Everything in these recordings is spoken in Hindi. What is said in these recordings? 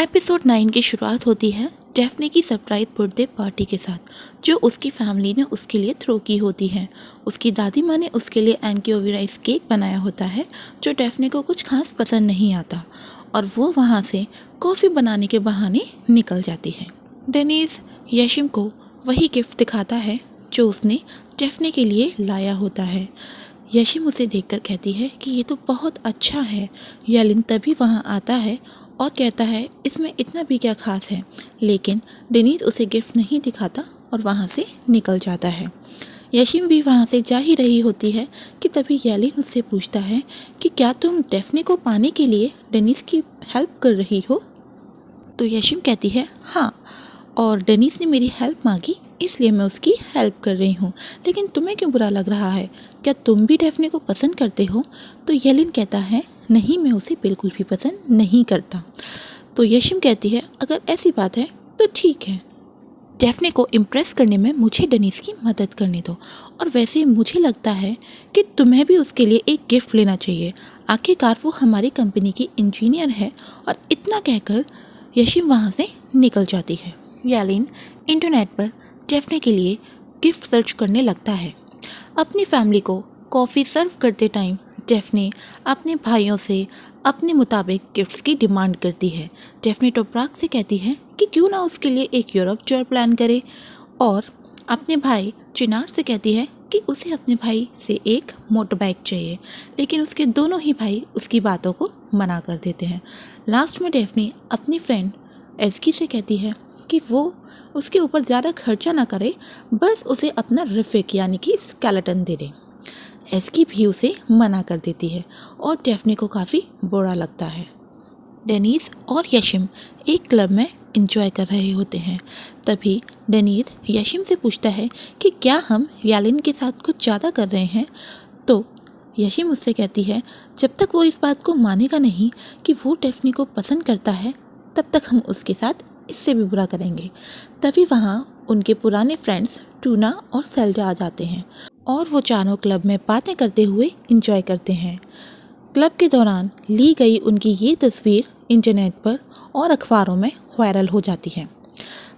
एपिसोड 9 की शुरुआत होती है डेफ्ने की सरप्राइज बर्थडे पार्टी के साथ, जो उसकी फैमिली ने उसके लिए थ्रो की होती है। उसकी दादी माँ ने उसके लिए एंक्योवी राइस केक बनाया होता है, जो डेफ्ने को कुछ खास पसंद नहीं आता, और वो वहाँ से कॉफ़ी बनाने के बहाने निकल जाती है। डेनिस यशिम को वही गिफ्ट दिखाता है जो उसने डेफ्ने के लिए लाया होता है। यशिम उसे देखकर कहती है कि ये तो बहुत अच्छा है। येलिन तभी वहाँ आता है और कहता है इसमें इतना भी क्या खास है, लेकिन डेनिस उसे गिफ्ट नहीं दिखाता और वहाँ से निकल जाता है। यशिम भी वहाँ से जा ही रही होती है कि तभी येलिन उससे पूछता है कि क्या तुम डेफ्ने को पाने के लिए डेनिस की हेल्प कर रही हो। तो यशिम कहती है हाँ, और डेनिस ने मेरी हेल्प मांगी इसलिए मैं उसकी हेल्प कर रही हूँ, लेकिन तुम्हें क्यों बुरा लग रहा है? क्या तुम भी डेफ्ने को पसंद करते हो? तो येलिन कहता है नहीं, मैं उसे बिल्कुल भी पसंद नहीं करता। तो यशिम कहती है अगर ऐसी बात है तो ठीक है, डेफ्ने को इम्प्रेस करने में मुझे डेनिस की मदद करने दो, और वैसे मुझे लगता है कि तुम्हें भी उसके लिए एक गिफ्ट लेना चाहिए। आखिरकार वो हमारी कंपनी की इंजीनियर है। और इतना कहकर यशिम वहाँ से निकल जाती है। येलिन इंटरनेट पर डेफ्ने के लिए गिफ्ट सर्च करने लगता है। अपनी फैमिली को कॉफ़ी सर्व करते टाइम डेफ्ने अपने भाइयों से अपने मुताबिक गिफ्ट्स की डिमांड करती है। डेफ्ने टोप्राक से कहती है कि क्यों ना उसके लिए एक यूरोप टूर प्लान करे, और अपने भाई चिनार से कहती है कि उसे अपने भाई से एक मोटर बाइक चाहिए, लेकिन उसके दोनों ही भाई उसकी बातों को मना कर देते हैं। लास्ट में डेफ्ने अपनी फ्रेंड एस्की से कहती है कि वो उसके ऊपर ज़्यादा खर्चा ना करे, बस उसे अपना रिफिक यानी कि स्केलेटन दे दे। एस्की भी उसे मना कर देती है और डेफ्ने को काफ़ी बुरा लगता है। डेनिस और यशिम एक क्लब में एंजॉय कर रहे होते हैं। तभी डेनिस यशिम से पूछता है कि क्या हम येलिन के साथ कुछ ज़्यादा कर रहे हैं। तो यशिम उससे कहती है जब तक वो इस बात को मानेगा नहीं कि वो डेफ्ने को पसंद करता है, तब तक हम उसके साथ इससे भी बुरा करेंगे। तभी वहाँ उनके पुराने फ्रेंड्स टूना और सेल्जा आ जाते हैं और वो चारों क्लब में बातें करते हुए एंजॉय करते हैं। क्लब के दौरान ली गई उनकी ये तस्वीर इंटरनेट पर और अखबारों में वायरल हो जाती है।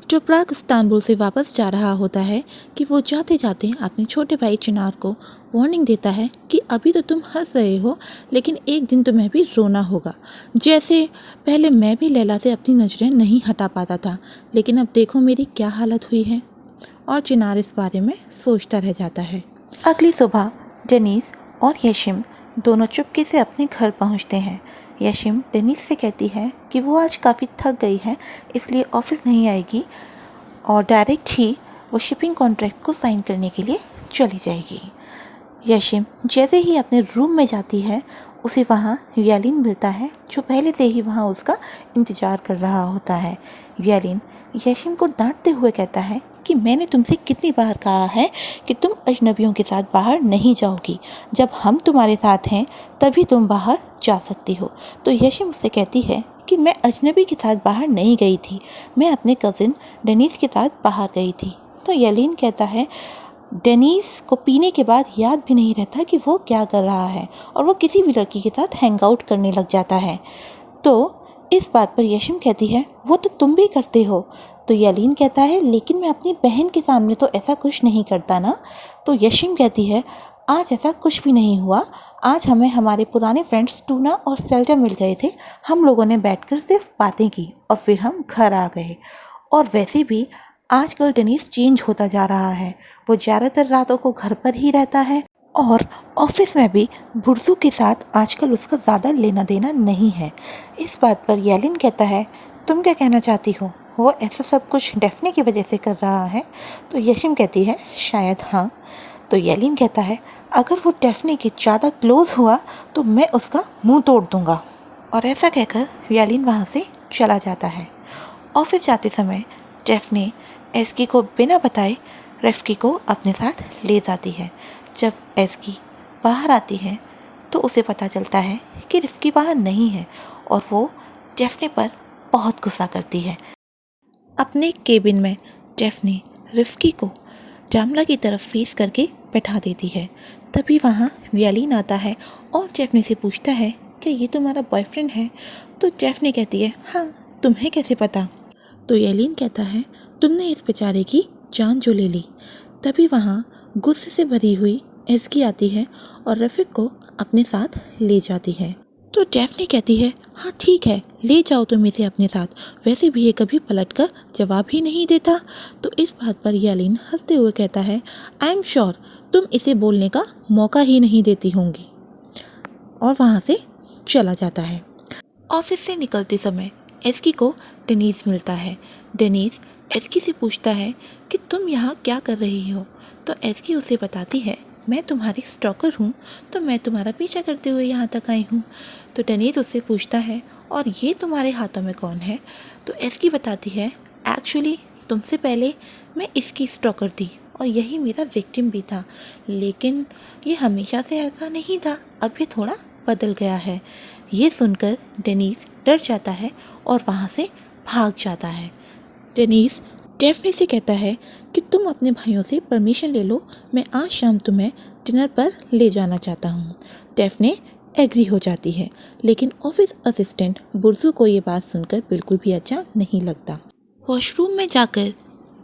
टोप्राक इस्तांबुल से वापस जा रहा होता है कि वो जाते जाते अपने छोटे भाई चिनार को वार्निंग देता है कि अभी तो तुम हंस रहे हो, लेकिन एक दिन तुम्हें भी रोना होगा। जैसे पहले मैं भी लैला से अपनी नज़रें नहीं हटा पाता था, लेकिन अब देखो मेरी क्या हालत हुई है। और चिनार इस बारे में सोचता रह जाता है। अगली सुबह डेनिस और यशिम दोनों चुपके से अपने घर पहुंचते हैं। यशिम डेनिस से कहती है कि वो आज काफ़ी थक गई है, इसलिए ऑफिस नहीं आएगी और डायरेक्ट ही वो शिपिंग कॉन्ट्रैक्ट को साइन करने के लिए चली जाएगी। यशिम जैसे ही अपने रूम में जाती है, उसे वहाँ येलिन मिलता है, जो पहले से ही वहाँ उसका इंतज़ार कर रहा होता है। येलिन यशिम को डांटते हुए कहता है कि मैंने तुमसे कितनी बार कहा है कि तुम अजनबियों के साथ बाहर नहीं जाओगी, जब हम तुम्हारे साथ हैं तभी तुम बाहर जा सकती हो। तो यशिम उससे कहती है कि मैं अजनबी के साथ बाहर नहीं गई थी, मैं अपने कज़िन डेनिस के साथ बाहर गई थी। तो येलिन कहता है डेनिस को पीने के बाद याद भी नहीं रहता कि वो क्या कर रहा है, और वो किसी भी लड़की के साथ हैंग आउट करने लग जाता है। तो इस बात पर यशिम कहती है वो तो तुम भी करते हो। तो येलिन कहता है लेकिन मैं अपनी बहन के सामने तो ऐसा कुछ नहीं करता ना। तो यशिम कहती है आज ऐसा कुछ भी नहीं हुआ, आज हमें हमारे पुराने फ्रेंड्स टूना और सेल्टा मिल गए थे, हम लोगों ने बैठकर सिर्फ बातें की और फिर हम घर आ गए। और वैसे भी आजकल डेनिस चेंज होता जा रहा है, वो ज़्यादातर रातों को घर पर ही रहता है और ऑफिस में भी बुर्जू के साथ आजकल उसका ज़्यादा लेना देना नहीं है। इस बात पर येलिन कहता है तुम क्या कहना चाहती हो, वो ऐसा सब कुछ डेफ्ने की वजह से कर रहा है? तो यशिम कहती है शायद हाँ। तो येलिन कहता है अगर वो डेफ्ने के ज़्यादा क्लोज हुआ तो मैं उसका मुंह तोड़ दूँगा। और ऐसा कहकर येलिन वहाँ से चला जाता है। ऑफिस जाते समय डेफ्ने एस्की को बिना बताए रेफ्की को अपने साथ ले जाती है। जब एस्की बाहर आती है तो उसे पता चलता है कि रिफ्की बाहर नहीं है, और वो डेफ्ने पर बहुत गुस्सा करती है। अपने केबिन में डेफ्ने रिफ्की को जामला की तरफ फेस करके बैठा देती है। तभी वहाँ येलिन आता है और डेफ्ने से पूछता है कि ये तुम्हारा बॉयफ्रेंड है? तो डेफ्ने कहती है हाँ, तुम्हें कैसे पता? तो येलिन कहता है, तुमने इस बेचारे की जान जो ले ली। तभी वहाँ गुस्से से भरी हुई एस्की आती है और रफ़ीक को अपने साथ ले जाती है। तो डैफ्ने कहती है, हाँ ठीक है, ले जाओ तुम इसे अपने साथ, वैसे भी ये कभी पलटकर जवाब ही नहीं देता। तो इस बात पर येलिन हंसते हुए कहता है, आई एम श्योर तुम इसे बोलने का मौका ही नहीं देती होंगी, और वहाँ से चला जाता है। ऑफिस से निकलते समय एस्की को डेनीज मिलता है। डेनीज एस्की से पूछता है कि तुम यहाँ क्या कर रही हो? तो एस्की उसे बताती है, मैं तुम्हारी स्टॉकर हूँ, तो मैं तुम्हारा पीछा करते हुए यहाँ तक आई हूँ। तो डेनीज उससे पूछता है, और ये तुम्हारे हाथों में कौन है? तो एस्की बताती है, एक्चुअली तुमसे पहले मैं इसकी स्टॉकर थी और यही मेरा विक्टिम भी था, लेकिन ये हमेशा से ऐसा नहीं था, अब ये थोड़ा बदल गया है। ये सुनकर डेनीज डर जाता है और वहाँ से भाग जाता है। डेनीज डेफ्ने से कहता है कि तुम अपने भाइयों से परमिशन ले लो, मैं आज शाम तुम्हें डिनर पर ले जाना चाहता हूँ। डेफ्ने एग्री हो जाती है, लेकिन ऑफिस असिस्टेंट बुर्जू को ये बात सुनकर बिल्कुल भी अच्छा नहीं लगता। वॉशरूम में जाकर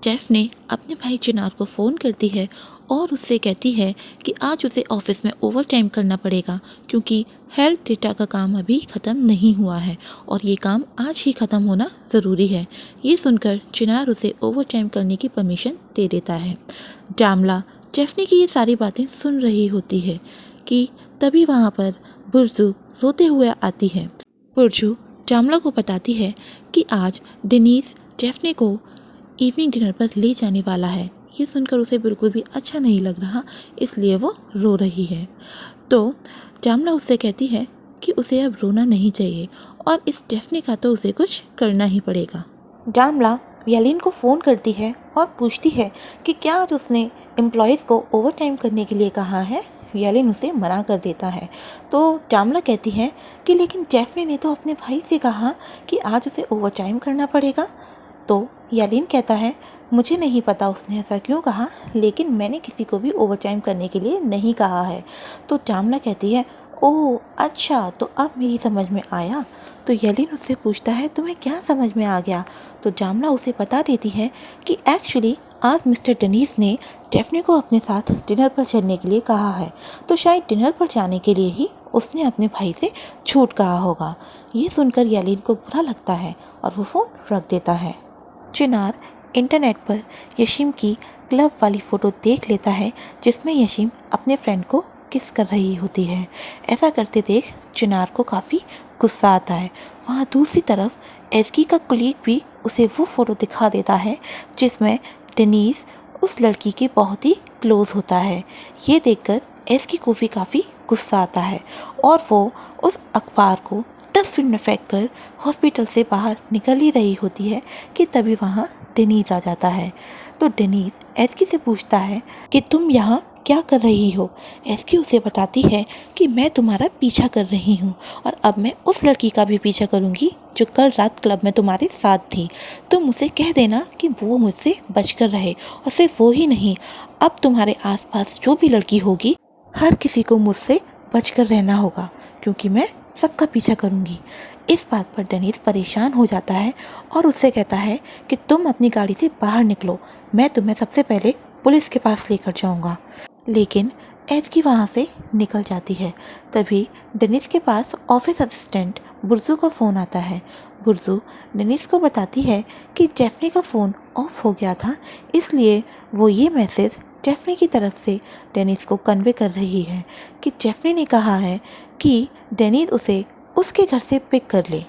डेफ्ने अपने भाई चिनार को फ़ोन करती है और उससे कहती है कि आज उसे ऑफिस में ओवर टाइम करना पड़ेगा, क्योंकि हेल्थ डेटा का काम अभी ख़त्म नहीं हुआ है और ये काम आज ही ख़त्म होना ज़रूरी है। ये सुनकर चिनार उसे ओवर टाइम करने की परमिशन दे देता है। डामला डेफ्ने की ये सारी बातें सुन रही होती है कि तभी वहाँ पर बुर्जू रोते हुए आती है। बुर्जू डामला को बताती है कि आज डेनीज डेफ्ने को इवनिंग डिनर पर ले जाने वाला है। ये सुनकर उसे बिल्कुल भी अच्छा नहीं लग रहा, इसलिए वो रो रही है। तो जामला उससे कहती है कि उसे अब रोना नहीं चाहिए और इस डेफ्ने का तो उसे कुछ करना ही पड़ेगा। जामला येलिन को फ़ोन करती है और पूछती है कि क्या आज उसने एम्प्लॉयज़ को ओवर टाइम करने के लिए कहा है। येलिन उसे मना कर देता है। तो जामला कहती है कि लेकिन डेफ्ने ने तो अपने भाई से कहा कि आज उसे ओवर टाइम करना पड़ेगा। तो येलिन कहता है, मुझे नहीं पता उसने ऐसा क्यों कहा, लेकिन मैंने किसी को भी ओवर टाइम करने के लिए नहीं कहा है। तो जामला कहती है, ओह अच्छा, तो अब मेरी समझ में आया। तो येलिन उससे पूछता है, तुम्हें क्या समझ में आ गया? तो जामला उसे बता देती है कि एक्चुअली आज मिस्टर डेनीज ने डेफ्ने को अपने साथ डिनर पर चलने के लिए कहा है, तो शायद डिनर पर जाने के लिए ही उसने अपने भाई से झूठ कहा होगा। ये सुनकर येलिन को बुरा लगता है और वो फ़ोन रख देता है। चिनार इंटरनेट पर यशीम की क्लब वाली फ़ोटो देख लेता है, जिसमें यशीम अपने फ्रेंड को किस कर रही होती है। ऐसा करते देख चिनार को काफ़ी गुस्सा आता है। वहाँ दूसरी तरफ एस्की का कुलीग भी उसे वो फ़ोटो दिखा देता है जिसमें डेनीज उस लड़की के बहुत ही क्लोज़ होता है। ये देखकर एस्की को भी काफ़ी गुस्सा आता है और वो उस अखबार को डस्टबिन में फेंक कर हॉस्पिटल से बाहर निकल ही रही होती है कि तभी वहाँ डेनीज आ जाता है। तो डेनीज एस्की से पूछता है कि तुम यहाँ क्या कर रही हो। एस्की उसे बताती है कि मैं तुम्हारा पीछा कर रही हूँ और अब मैं उस लड़की का भी पीछा करूँगी जो कल रात क्लब में तुम्हारे साथ थी। तुम उसे कह देना कि वो मुझसे बचकर रहे, और सिर्फ वो ही नहीं, अब तुम्हारे आसपास जो भी लड़की होगी हर किसी को मुझसे बचकर रहना होगा, क्योंकि मैं सबका पीछा करूँगी। इस बात पर डेनीज परेशान हो जाता है और उससे कहता है कि तुम अपनी गाड़ी से बाहर निकलो, मैं तुम्हें सबसे पहले पुलिस के पास लेकर जाऊँगा। लेकिन एस्की वहाँ से निकल जाती है। तभी डेनीज के पास ऑफिस असिस्टेंट बुर्जू का फ़ोन आता है। बुर्जू डेनीज को बताती है कि डेफ्ने का फ़ोन ऑफ हो गया था, इसलिए वो ये मैसेज डेफ्ने की तरफ से डेनीज को कन्वे कर रही है कि डेफ्ने ने कहा है कि डेनीज उसे उसके घर से पिक कर ले।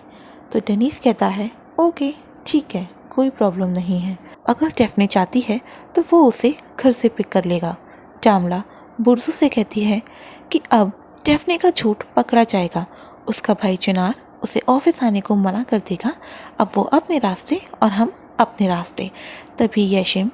तो डेनीज कहता है, ओके ठीक है, कोई प्रॉब्लम नहीं है, अगर डेफ्ने चाहती है तो वो उसे घर से पिक कर लेगा। जामला बुर्जू से कहती है कि अब डेफ्ने का झूठ पकड़ा जाएगा, उसका भाई चिनार उसे ऑफिस आने को मना कर देगा, अब वो अपने रास्ते और हम अपने रास्ते। तभी यशीम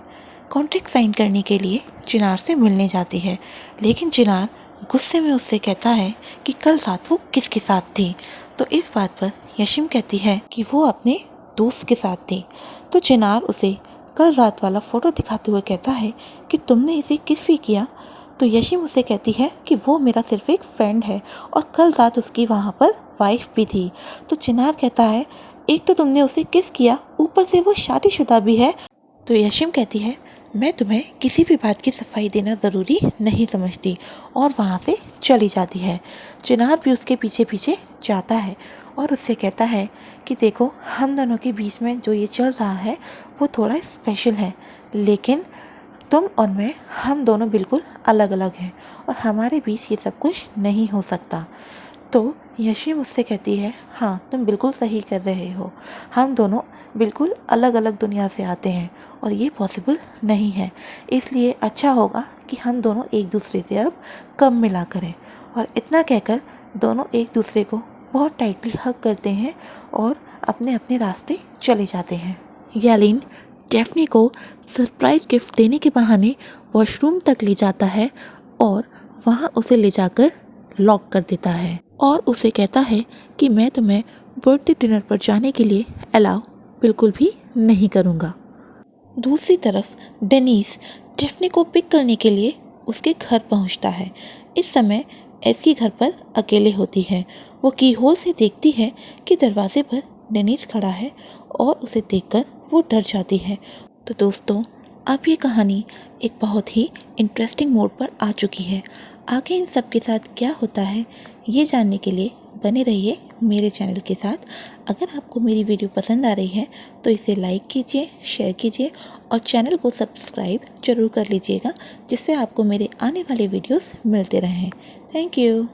कॉन्ट्रैक्ट साइन करने के लिए चिनार से मिलने जाती है, लेकिन चिनार गुस्से में उससे कहता है कि कल रात वो किसके साथ थी। तो इस बात पर यशीम कहती है कि वो अपने दोस्त के साथ थी। तो चिनार उसे कल रात वाला फ़ोटो दिखाते हुए कहता है कि तुमने इसे किस भी किया। तो यशीम उसे कहती है कि वो मेरा सिर्फ एक फ्रेंड है और कल रात उसकी वहाँ पर वाइफ भी थी। तो चिनार कहता है एक तो तुमने उसे किस किया, ऊपर से वो शादीशुदा भी है। तो यशिम कहती है, मैं तुम्हें किसी भी बात की सफाई देना ज़रूरी नहीं समझती, और वहाँ से चली जाती है। चिनार भी उसके पीछे पीछे जाता है और उससे कहता है कि देखो, हम दोनों के बीच में जो ये चल रहा है वो थोड़ा स्पेशल है, लेकिन तुम और मैं, हम दोनों बिल्कुल अलग अलग हैं और हमारे बीच ये सब कुछ नहीं हो सकता। तो यशी मुझसे कहती है, हाँ तुम बिल्कुल सही कर रहे हो, हम दोनों बिल्कुल अलग अलग दुनिया से आते हैं और ये पॉसिबल नहीं है, इसलिए अच्छा होगा कि हम दोनों एक दूसरे से अब कम मिला करें। और इतना कहकर दोनों एक दूसरे को बहुत टाइटली हग करते हैं और अपने अपने रास्ते चले जाते हैं। यालीन डेफ्ने को सरप्राइज गिफ्ट देने के बहाने वॉशरूम तक ले जाता है और वहाँ उसे ले जाकर लॉक कर देता है और उसे कहता है कि मैं तुम्हें बर्थडे डिनर पर जाने के लिए अलाउ बिल्कुल भी नहीं करूँगा। दूसरी तरफ डेनीस डेफ्ने को पिक करने के लिए उसके घर पहुंचता है। इस समय एस्की घर पर अकेले होती है। वो की होल से देखती है कि दरवाजे पर डेनीस खड़ा है और उसे देखकर वो डर जाती है। तो दोस्तों, अब ये कहानी एक बहुत ही इंटरेस्टिंग मोड़ पर आ चुकी है। आगे इन सब के साथ क्या होता है ये जानने के लिए बने रहिए मेरे चैनल के साथ। अगर आपको मेरी वीडियो पसंद आ रही है तो इसे लाइक कीजिए, शेयर कीजिए और चैनल को सब्सक्राइब जरूर कर लीजिएगा, जिससे आपको मेरे आने वाले वीडियोस मिलते रहें। Thank you.